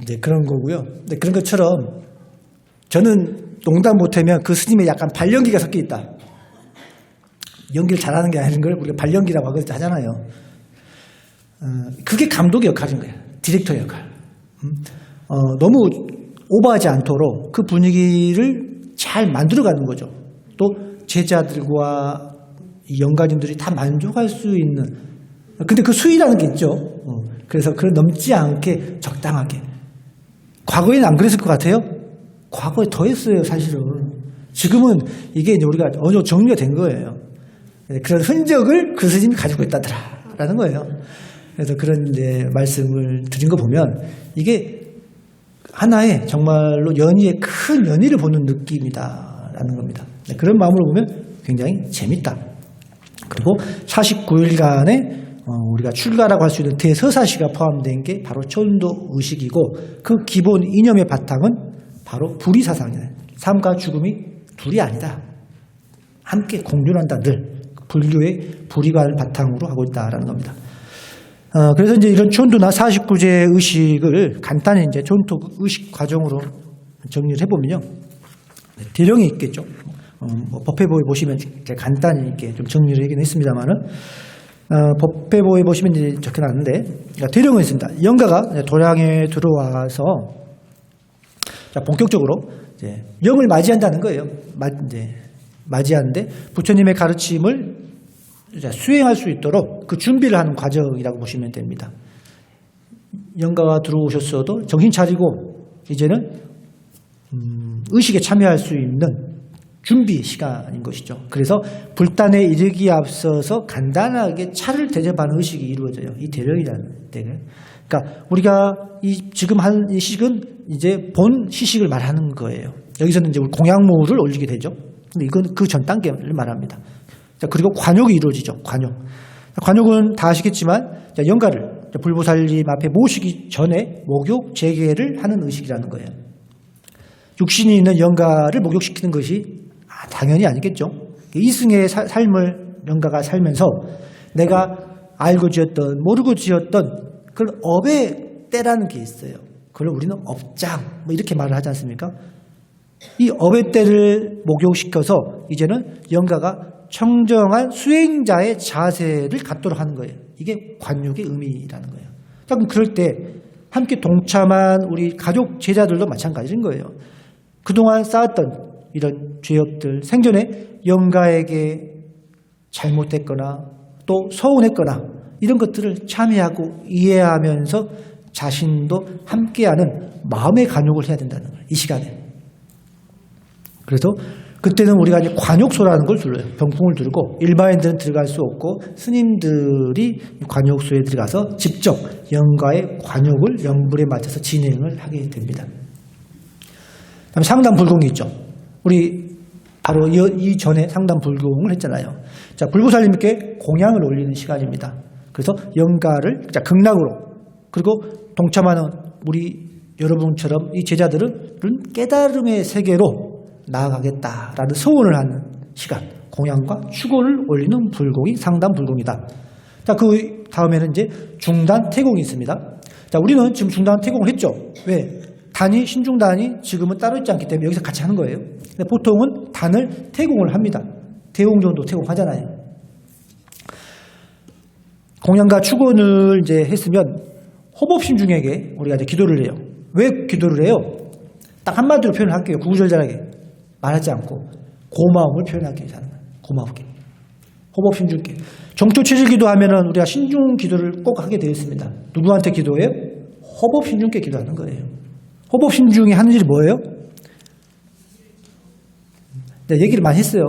S1: 이제 그런 거고요. 근데 그런 것처럼 저는 농담 못하면 그 스님에 약간 발연기가 섞여 있다. 연기를 잘하는 게 아닌 걸 우리가 발연기라고 하잖아요. 그게 감독의 역할인 거예요. 디렉터의 역할. 너무 오버하지 않도록 그 분위기를 잘 만들어가는 거죠. 또 제자들과 이 연가님들이 다 만족할 수 있는. 근데 그 수위라는 게 있죠. 그래서 그걸 넘지 않게 적당하게. 과거에는 안 그랬을 것 같아요? 과거에 더 했어요, 사실은. 지금은 이게 이제 우리가 어느 정도 정리가 된 거예요. 그런 흔적을 그 스님이 가지고 있다더라라는 거예요. 그래서 그런 이제 말씀을 드린 거 보면 이게 하나의 정말로 큰 연의를 보는 느낌이다라는 겁니다. 그런 마음으로 보면 굉장히 재밌다. 그리고 49일간의 우리가 출가라고 할 수 있는 대서사시가 포함된 게 바로 천도 의식이고 그 기본 이념의 바탕은 바로 불의사상이에요. 삶과 죽음이 둘이 아니다. 함께 공존한다 늘. 불교의 불의관을 바탕으로 하고 있다라는 겁니다. 그래서 이제 이런 촌도나 49제 의식을 간단히 이제 촌도 의식 과정으로 정리를 해보면요. 대령이 있겠죠. 법회보에 보시면 간단히 이렇게 좀 정리를 하긴 했습니다만은, 법회보에 보시면 이제 적혀놨는데, 그러니까 대령은 있습니다. 영가가 도량에 들어와서, 자, 본격적으로 이제 영을 맞이한다는 거예요. 이제 맞이하는데, 부처님의 가르침을 수행할 수 있도록 그 준비를 하는 과정이라고 보시면 됩니다. 영가가 들어오셨어도 정신 차리고 이제는 의식에 참여할 수 있는 준비 시간인 것이죠. 그래서 불단에 이르기에 앞서서 간단하게 차를 대접하는 의식이 이루어져요. 이 대령이라는 때는. 그러니까 우리가 지금 한 이 시식은 이제 본 시식을 말하는 거예요. 여기서는 이제 공양모를 올리게 되죠. 근데 이건 그 전 단계를 말합니다. 자, 그리고 관욕이 이루어지죠. 관욕은 다 아시겠지만 영가를 불보살님 앞에 모시기 전에 목욕 재개를 하는 의식이라는 거예요. 육신이 있는 영가를 목욕시키는 것이 당연히 아니겠죠. 이승의 삶을 영가가 살면서 내가 알고 지었던 모르고 지었던 그런 업의 때라는 게 있어요. 그걸 우리는 업장 이렇게 말을 하지 않습니까? 이 업의 때를 목욕시켜서 이제는 영가가 청정한 수행자의 자세를 갖도록 하는 거예요. 이게 관육의 의미라는 거예요. 자, 그럼 그럴 때 함께 동참한 우리 가족 제자들도 마찬가지인 거예요. 그동안 쌓았던 이런 죄업들, 생전에 영가에게 잘못했거나 또 서운했거나 이런 것들을 참여하고 이해하면서 자신도 함께하는 마음의 관욕을 해야 된다는 거예요. 이 시간에. 그래서 그때는 우리가 이제 관욕소라는 걸 둘러요. 병풍을 들고 일반인들은 들어갈 수 없고 스님들이 관욕소에 들어가서 직접 영가의 관욕을 영불에 맞춰서 진행을 하게 됩니다. 그다음에 상담불공이 있죠. 우리 바로 이전에 상담불공을 했잖아요. 자, 불보살님께 공양을 올리는 시간입니다. 그래서 영가를 극락으로 그리고 동참하는 우리 여러분처럼 이 제자들은 깨달음의 세계로 나아가겠다라는 소원을 하는 시간, 공양과 축원을 올리는 불공이 상담불공이다. 자, 그 다음에는 이제 중단 태공이 있습니다. 자, 우리는 지금 중단 태공을 했죠. 왜? 단이 신중단이 지금은 따로 있지 않기 때문에 여기서 같이 하는 거예요. 근데 보통은 단을 태공을 합니다. 대공 정도 태공하잖아요. 공양과 축원을 이제 했으면 호법심중에게 우리가 이제 기도를 해요. 왜 기도를 해요? 딱 한마디로 표현을 할게요. 구구절절하게. 말하지 않고 고마움을 표현하기 위해서 하는 거예요. 고마우게. 호법심중께. 정토체질 기도하면은 우리가 신중 기도를 꼭 하게 되어 있습니다. 누구한테 기도해요? 호법심중께 기도하는 거예요. 호법심중이 하는 일이 뭐예요? 네, 얘기를 많이 했어요.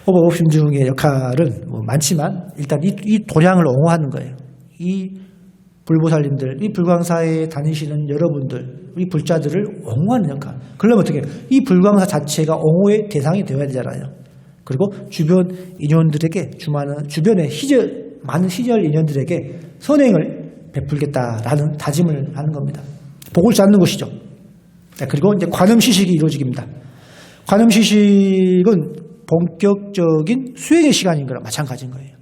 S1: 호법심중의 역할은 많지만 일단 이 도량을 옹호하는 거예요. 이 불보살님들, 이 불광사에 다니시는 여러분들, 이 불자들을 옹호하는 역할. 그러면 어떻게 해요? 이 불광사 자체가 옹호의 대상이 되어야 되잖아요. 그리고 주변 인연들에게 주변의 희재 많은 시절 인연들에게 선행을 베풀겠다라는 다짐을 하는 겁니다. 복을 쌓는 것이죠. 그리고 이제 관음시식이 이루어지기입니다. 관음시식은 본격적인 수행의 시간인 거랑 마찬가지인 거예요.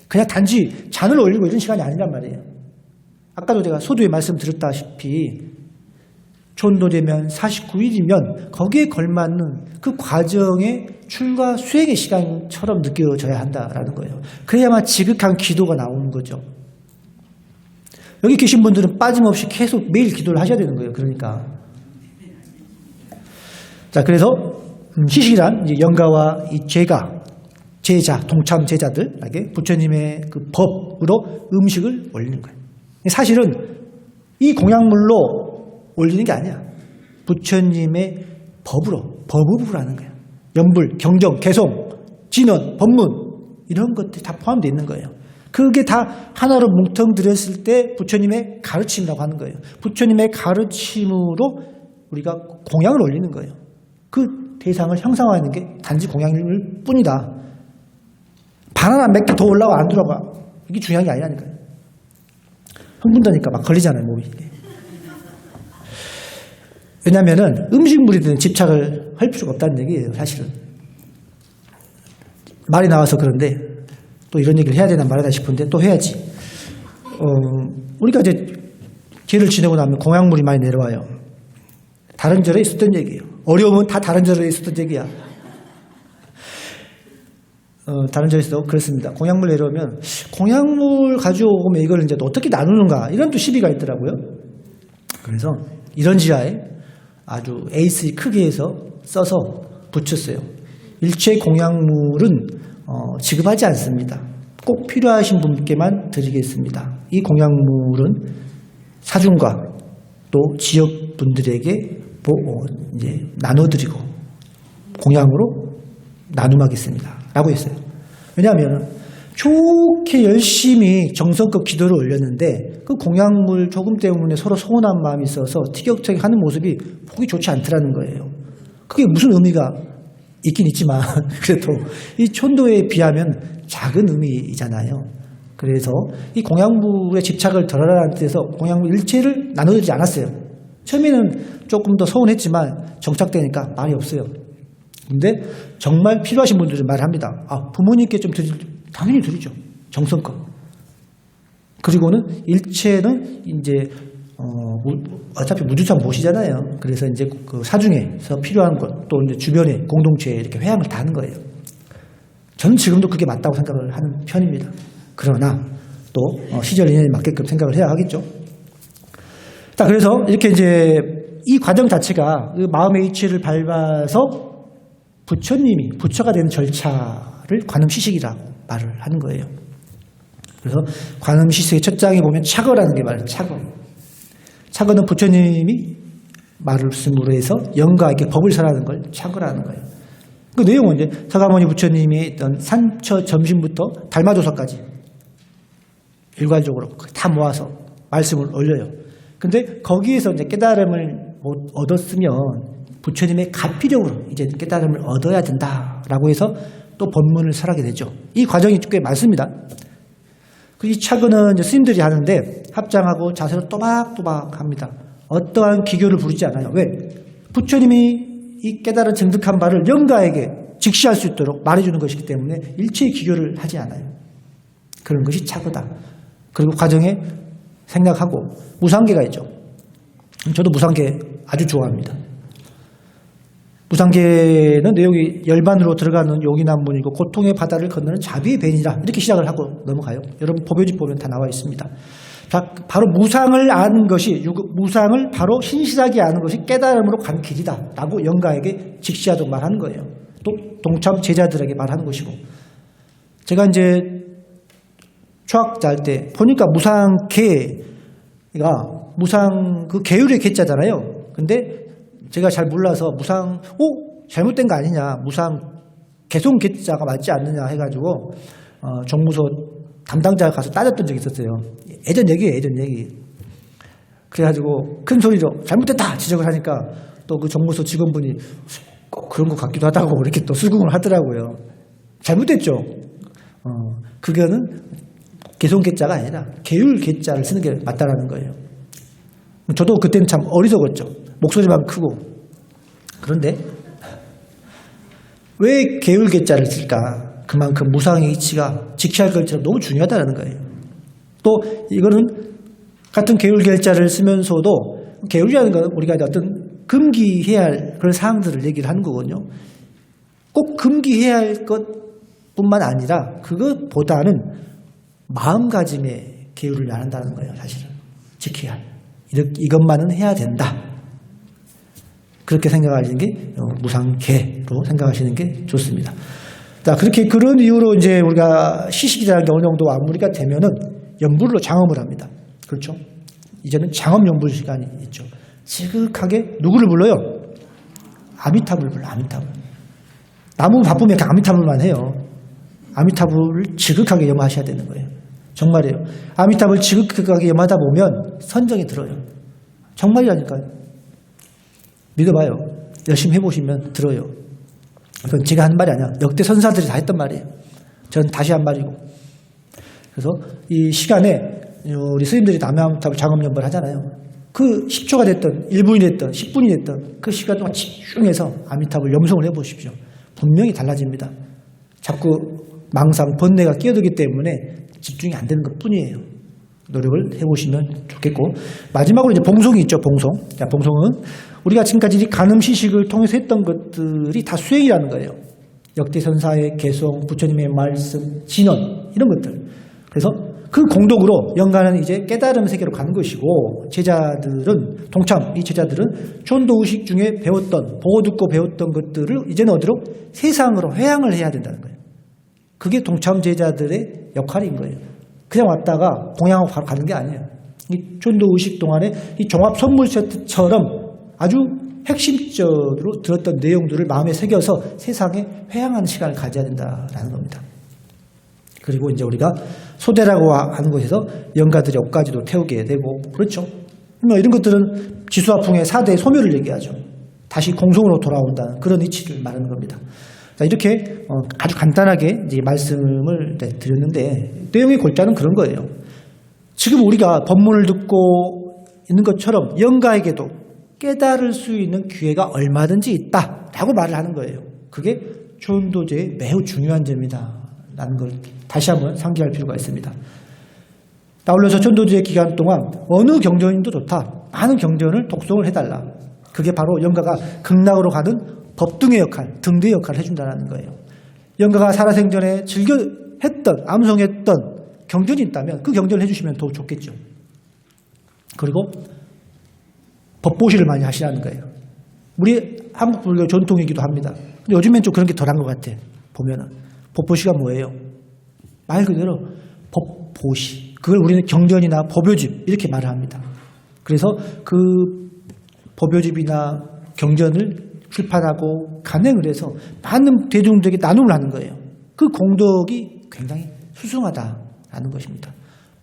S1: 그냥 단지 잔을 올리고 이런 시간이 아니란 말이에요. 아까도 제가 소두에 말씀드렸다시피 촌도되면 49일이면 거기에 걸맞는 그 과정의 출가 수행의 시간처럼 느껴져야 한다라는 거예요. 그래야만 지극한 기도가 나오는 거죠. 여기 계신 분들은 빠짐없이 계속 매일 기도를 하셔야 되는 거예요. 그러니까. 자, 그래서 시식이란 이제 영가와 이 제자, 동참 제자들에게 부처님의 그 법으로 음식을 올리는 거예요. 사실은 이 공약물로 올리는 게 아니야. 부처님의 법으로 하는 거예요. 연불, 경정, 개송, 진언, 법문 이런 것들이 다 포함되어 있는 거예요. 그게 다 하나로 뭉텅들였을 때 부처님의 가르침이라고 하는 거예요. 부처님의 가르침으로 우리가 공양을 올리는 거예요. 그 대상을 형상화하는 게 단지 공양일 뿐이다. 바나나 몇 개 더 올라와 안 들어가. 이게 중요한 게 아니라니까요. 흥분되니까 막 걸리잖아요, 몸이. 왜냐하면 음식물에 대한 집착을 할 필요가 없다는 얘기예요, 사실은. 말이 나와서 그런데 또 이런 얘기를 해야 되나 말하다 싶은데 또 해야지. 우리가 이제 계를 지내고 나면 공약물이 많이 내려와요. 다른 절에 있었던 얘기예요. 어려움은 다 다른 절에 있었던 얘기야. 다른 절에서도 그렇습니다. 공약물 내려오면 공약물 가져오면 이걸 이제 어떻게 나누는가 이런 또 시비가 있더라고요. 그래서 이런 지하에 아주 A3 크게 해서 써서 붙였어요. 일체 공약물은 지급하지 않습니다. 꼭 필요하신 분께만 드리겠습니다. 이 공약물은 사중과 또 지역 분들에게 이제 나눠드리고 공양으로 나눔하겠습니다. 라고 했어요. 왜냐하면 좋게 열심히 정성껏 기도를 올렸는데 그 공약물 조금 때문에 서로 서운한 마음이 있어서 티격태격 하는 모습이 보기 좋지 않더라는 거예요. 그게 무슨 의미가 있긴 있지만 그래도 이 촌도에 비하면 작은 의미이잖아요. 그래서 이 공약물에 집착을 덜하라는 뜻에서 공약물 일체를 나눠주지 않았어요. 처음에는 조금 더 서운했지만 정착되니까 말이 없어요. 근데 정말 필요하신 분들은 말합니다. 부모님께 좀 당연히 드리죠. 정성껏. 그리고는 일체는 이제 어차피 무주참 모시잖아요. 그래서 이제 그 사중에서 필요한 것 또 이제 주변의 공동체에 이렇게 회양을 다 하는 거예요. 저는 지금도 그게 맞다고 생각을 하는 편입니다. 그러나 또 시절 인연에 맞게끔 생각을 해야 하겠죠. 자, 그래서 이렇게 이제 이 과정 자체가 그 마음의 이치를 밟아서 부처님이 부처가 되는 절차를 관음시식이라고 말을 하는 거예요. 그래서 관음시식의 첫 장에 보면 차거라는 게 말이에요. 차거는 부처님이 말씀으로 해서 영가에게 법을 설하는 걸 차거라는 거예요. 그 내용은 이제 서가모니 부처님이 있던 산처 점심부터 달마도서까지 일괄적으로 다 모아서 말씀을 올려요. 근데 거기에서 이제 깨달음을 얻었으면 부처님의 가피력으로 이제 깨달음을 얻어야 된다라고 해서 또 법문을 설하게 되죠. 이 과정이 꽤 많습니다. 이 차근은 이제 스님들이 하는데 합장하고 자세로 또박또박 합니다. 어떠한 기교를 부르지 않아요. 왜? 부처님이 이 깨달은 증득한 바를 영가에게 직시할 수 있도록 말해주는 것이기 때문에 일체의 기교를 하지 않아요. 그런 것이 차거다. 그리고 과정에 생략하고 무상계가 있죠. 저도 무상계 아주 좋아합니다. 무상계는 내용이 열반으로 들어가는 용이난문이고 고통의 바다를 건너는 자비의 배인이라 이렇게 시작을 하고 넘어가요. 여러분 법요집 보면 다 나와 있습니다. 바로 무상을 아는 것이 무상을 바로 신실하게 아는 것이 깨달음으로 간 길이다 라고 영가에게 직시하도록 말하는 거예요. 또 동참 제자들에게 말하는 것이고 제가 이제 초학자 할 때 보니까 무상계가 무상 그 계율의 계자잖아요. 근데 제가 잘 몰라서 무상 잘못된 거 아니냐 무상 개송 계자가 맞지 않느냐 해가지고 정무소 담당자가 가서 따졌던 적이 있었어요. 예전 얘기예요. 예전 얘기. 그래가지고 큰 소리로 잘못됐다 지적을 하니까 또 그 정무소 직원분이 꼭 그런 것 같기도 하다고 이렇게 또 수긍을 하더라고요. 잘못됐죠. 그거는 개송개자가 아니라 계율개자를 쓰는 게 맞다라는 거예요. 저도 그때는 참 어리석었죠. 목소리만 크고. 그런데 왜 계율개자를 쓸까? 그만큼 무상의 이치가 지켜야 할 것처럼 너무 중요하다는 거예요. 또 이거는 같은 계율개자를 쓰면서도 계율이라는 건 우리가 어떤 금기해야 할 그런 사항들을 얘기를 하는 거거든요. 꼭 금기해야 할 것뿐만 아니라 그것보다는 마음가짐의 계율을 안 한다는 거예요. 사실은 지켜야 할 이것만은 해야 된다. 그렇게 생각하시는 게 무상계로 생각하시는 게 좋습니다. 자, 그렇게 그런 이유로 이제 우리가 시식이라는 게 어느 정도 마무리가 되면은 연불로 장엄을 합니다. 그렇죠? 이제는 장엄 연불 시간이 있죠. 지극하게 누구를 불러요? 아미타불을 불러. 아미타불. 남은 바쁘면 그냥 아미타불만 해요. 아미타불을 지극하게 염하셔야 되는 거예요. 정말이에요. 아미타불을 지극하게 염하다 보면 선정이 들어요. 정말이라니까요. 믿어봐요. 열심히 해보시면 들어요. 그건 제가 한 말이 아니야. 역대 선사들이 다 했던 말이에요. 전 다시 한 말이고. 그래서 이 시간에 우리 스님들이 남양탑을 장엄연불 하잖아요. 그 10초가 됐든 1분이 됐든 10분이 됐든 그 시간 동안 집중해서 아미타불 염송을 해보십시오. 분명히 달라집니다. 자꾸 망상, 번뇌가 끼어들기 때문에 집중이 안 되는 것 뿐이에요. 노력을 해보시면 좋겠고, 마지막으로 이제 봉송이 있죠. 봉송. 자, 봉송은 우리가 지금까지 간음 시식을 통해서 했던 것들이 다 수행이라는 거예요. 역대선사의 개송, 부처님의 말씀, 진언 이런 것들. 그래서 그 공덕으로 연간은 이제 깨달음 세계로 가는 것이고, 제자들은 동참 이 제자들은 촌도의식 중에 배웠던, 보고 듣고 배웠던 것들을 이제는 어디로 세상으로 회양을 해야 된다는 거예요. 그게 동참 제자들의 역할인 거예요. 그냥 왔다가 공양하고 바로 가는 게 아니에요. 이 촌도의식 동안에 이 종합 선물 세트처럼 아주 핵심적으로 들었던 내용들을 마음에 새겨서 세상에 회양하는 시간을 가져야 된다라는 겁니다. 그리고 이제 우리가 소대라고 하는 곳에서 영가들이 옷가지도 태우게 되고, 그렇죠. 이런 것들은 지수화풍의 4대 소멸을 얘기하죠. 다시 공성으로 돌아온다는 그런 이치를 말하는 겁니다. 자, 이렇게 아주 간단하게 이제 말씀을 드렸는데, 내용의 골자는 그런 거예요. 지금 우리가 법문을 듣고 있는 것처럼 영가에게도 깨달을 수 있는 기회가 얼마든지 있다라고 말을 하는 거예요. 그게 초운도제의 매우 중요한 점이다 라는 걸 다시 한번 상기할 필요가 있습니다. 아울러서 천도제 기간 동안 어느 경전인도 좋다. 많은 경전을 독송을 해달라. 그게 바로 영가가 극락으로 가는 법등의 역할, 등대의 역할을 해준다는 거예요. 영가가 살아생전에 즐겨 했던, 암송했던 경전이 있다면 그 경전을 해주시면 더 좋겠죠. 그리고 법보시를 많이 하시라는 거예요. 우리 한국 불교 전통이기도 합니다. 근데 요즘엔 좀 그런 게 덜한 것 같아. 보면은 법보시가 뭐예요? 말 그대로 법보시. 그걸 우리는 경전이나 법요집 이렇게 말을 합니다. 그래서 그 법요집이나 경전을 출판하고 간행을 해서 많은 대중들에게 나눔을 하는 거예요. 그 공덕이 굉장히 수승하다라는 것입니다.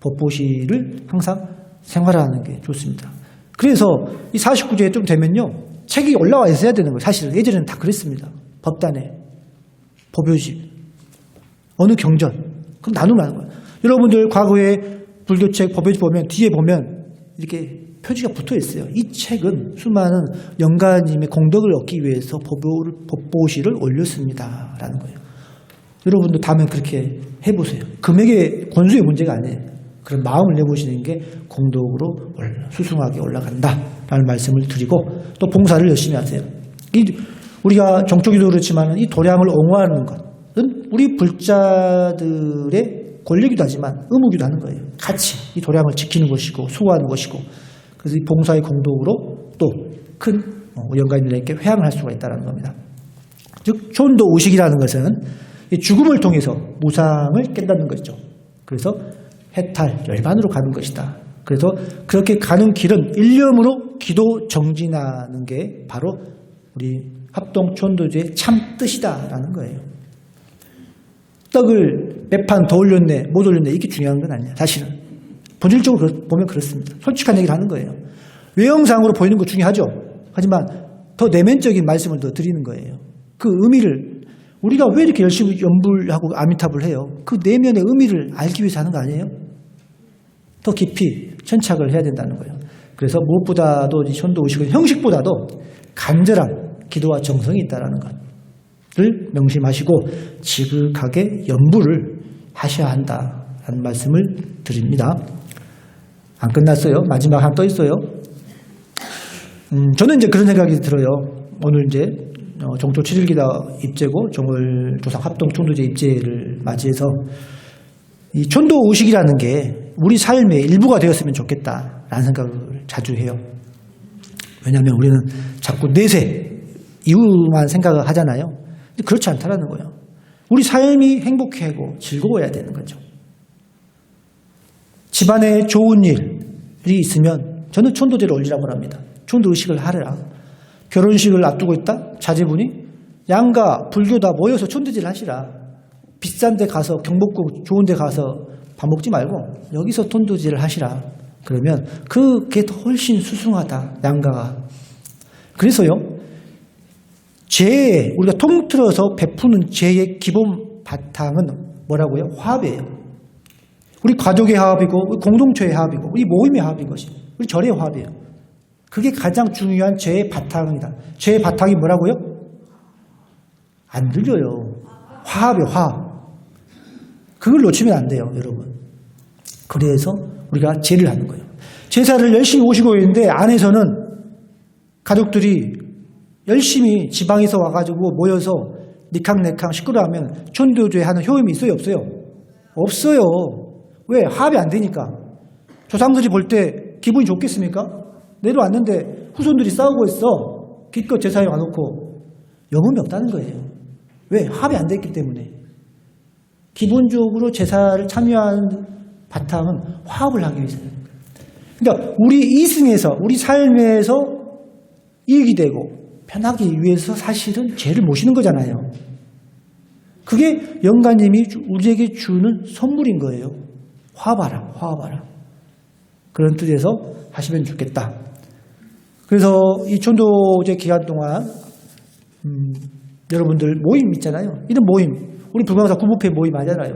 S1: 법보시를 항상 생활하는 게 좋습니다. 그래서 이 49제에 좀 되면요, 책이 올라와 있어야 되는 거예요. 사실 예전에는 다 그랬습니다. 법단에 법요집, 어느 경전, 그럼 나누면 하는 거예요. 여러분들 과거에 불교책 법요집 보면 뒤에 보면 이렇게 표지가 붙어 있어요. 이 책은 수많은 영가님의 공덕을 얻기 위해서 법보시를 올렸습니다 라는 거예요. 여러분도 다음에 그렇게 해보세요. 금액의 권수의 문제가 아니에요. 그런 마음을 내보시는 게 공덕으로 수승하게 올라간다라는 말씀을 드리고, 또 봉사를 열심히 하세요. 우리가 정초기도 그렇지만 이 도량을 옹호하는 것은 우리 불자들의 권리기도 하지만 의무기도 하는 거예요. 같이 이 도량을 지키는 것이고 수호하는 것이고, 그래서 이 봉사의 공덕으로 또 큰 영가인들에게 회양을 할 수가 있다는 겁니다. 즉 촌도의식이라는 것은 이 죽음을 통해서 무상을 깨닫는 것이죠. 그래서 해탈, 열반으로 가는 것이다. 그래서 그렇게 가는 길은 일념으로 기도 정진하는 게 바로 우리 합동촌도제의 참 뜻이다라는 거예요. 떡을 몇 판 더 올렸네, 못 올렸네, 이게 중요한 건 아니야. 사실은 본질적으로 보면 그렇습니다. 솔직한 얘기를 하는 거예요. 외형상으로 보이는 거 중요하죠. 하지만 더 내면적인 말씀을 더 드리는 거예요. 그 의미를 우리가 왜 이렇게 열심히 연불하고 아미타불 해요? 그 내면의 의미를 알기 위해서 하는 거 아니에요? 더 깊이 천착을 해야 된다는 거예요. 그래서 무엇보다도 이 천도의식은 형식보다도 간절한 기도와 정성이 있다는 것을 명심하시고 지극하게 연불을 하셔야 한다는 말씀을 드립니다. 안 끝났어요. 마지막 하나 또 있어요. 저는 이제 그런 생각이 들어요. 오늘 이제 정토 7일기다 입제고 정월 조상 합동 천도제 입제를 맞이해서 이 천도의식이라는 게 우리 삶의 일부가 되었으면 좋겠다라는 생각을 자주 해요. 왜냐하면 우리는 자꾸 내세 이후만 생각을 하잖아요. 근데 그렇지 않다라는 거예요. 우리 삶이 행복하고 즐거워야 되는 거죠. 집안에 좋은 일이 있으면 저는 천도제를 올리라고 합니다. 천도의식을 하라. 결혼식을 앞두고 있다? 자제분이 양가 불교 다 모여서 천도제를 하시라. 비싼 데 가서 경복궁 좋은 데 가서 밥 먹지 말고 여기서 천도제를 하시라. 그러면 그게 훨씬 수승하다. 양가가. 그래서요. 죄 우리가 통틀어서 베푸는 죄의 기본 바탕은 뭐라고요? 화합이에요. 우리 가족의 화합이고 우리 공동체의 화합이고 우리 모임의 화합인 것이 우리 절의 화합이에요. 그게 가장 중요한 죄의 바탕이다. 죄의 바탕이 뭐라고요? 안 들려요. 화합이에요. 화합. 그걸 놓치면 안 돼요. 여러분. 그래서 우리가 제를 하는 거예요. 제사를 열심히 오시고 있는데 안에서는 가족들이 열심히 지방에서 와가지고 모여서 니캉네캉 시끄러워하면 천도제 하는 효험이 있어요? 없어요? 없어요. 왜? 화합이 안 되니까. 조상들이 볼 때 기분이 좋겠습니까? 내려왔는데 후손들이 싸우고 있어. 기껏 제사에 와놓고 영혼이 없다는 거예요. 왜? 합이 안 됐기 때문에. 기본적으로 제사를 참여하는 바탕은 화합을 하기 위해서예요. 그러니까 우리 이승에서 우리 삶에서 이익이 되고 편하기 위해서 사실은 죄를 모시는 거잖아요. 그게 영가님이 우리에게 주는 선물인 거예요. 화합하라, 화합하라. 그런 뜻에서 하시면 좋겠다. 그래서 이 천도제 기간 동안 여러분들 모임 있잖아요. 이런 모임, 우리 불광사 구부패 모임 하잖아요.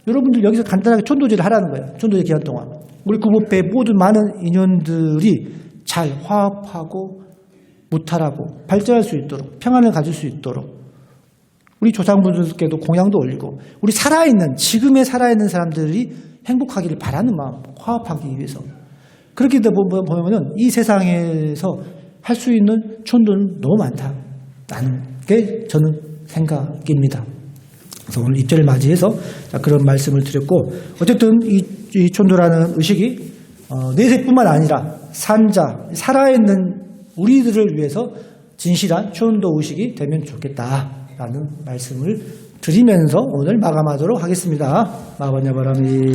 S1: 여러분들 여기서 간단하게 천도제를 하라는 거예요. 천도제 기간 동안. 우리 구부패 모든 많은 인연들이 잘 화합하고 무탈하고 발전할 수 있도록 평안을 가질 수 있도록 우리 조상분들께도 공양도 올리고 우리 살아있는 지금에 살아있는 사람들이 행복하기를 바라는 마음 화합하기 위해서 그렇게 보면은 이 세상에서 할 수 있는 천도는 너무 많다라는 게 저는 생각입니다. 그래서 오늘 입제를 맞이해서 그런 말씀을 드렸고 어쨌든 이 천도라는 의식이 내세뿐만 아니라 산자 살아있는 우리들을 위해서 진실한 천도 의식이 되면 좋겠다라는 말씀을 드리면서 오늘 마감하도록 하겠습니다. 마바냐바람이